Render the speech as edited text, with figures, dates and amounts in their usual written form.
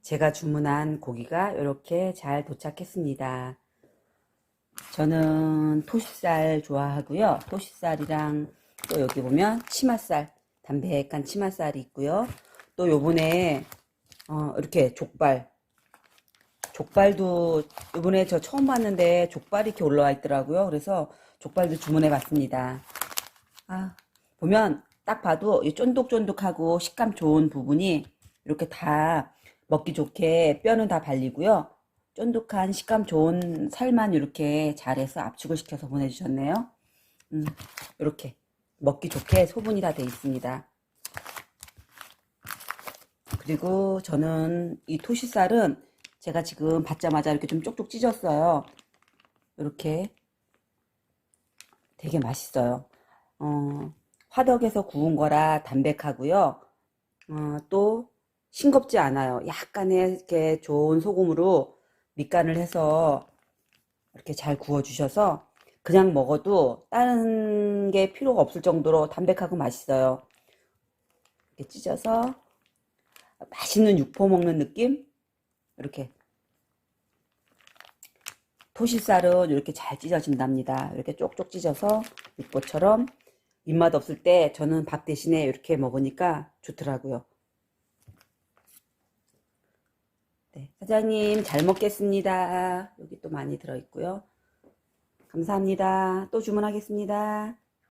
제가 주문한 고기가 이렇게 잘 도착했습니다. 저는 토시살 좋아하고요. 토시살이랑 또 여기 보면 치맛살, 담백한 치맛살이 있고요. 또 요번에 이렇게 족발도 요번에 저 처음 봤는데 족발이 이렇게 올라와 있더라고요. 그래서 족발도 주문해 봤습니다. 보면 딱 봐도 이 쫀득쫀득하고 식감 좋은 부분이 이렇게 다 먹기 좋게 뼈는 다 발리고요. 쫀득한 식감 좋은 살만 이렇게 잘해서 압축을 시켜서 보내주셨네요. 이렇게 먹기 좋게 소분이 다 돼 있습니다. 그리고 저는 이 토시살은 제가 지금 받자마자 이렇게 좀 쪽쪽 찢었어요. 이렇게 되게 맛있어요. 화덕에서 구운 거라 담백하고요. 또 싱겁지 않아요. 약간의 이렇게 좋은 소금으로 밑간을 해서 이렇게 잘 구워 주셔서 그냥 먹어도 다른 게 필요가 없을 정도로 담백하고 맛있어요. 이렇게 찢어서 맛있는 육포 먹는 느낌? 이렇게 토시살은 이렇게 잘 찢어진답니다. 이렇게 쪽쪽 찢어서 육포처럼 입맛 없을 때 저는 밥 대신에 이렇게 먹으니까 좋더라고요. 네, 사장님 잘 먹겠습니다. 여기 또 많이 들어있고요. 감사합니다. 또 주문하겠습니다.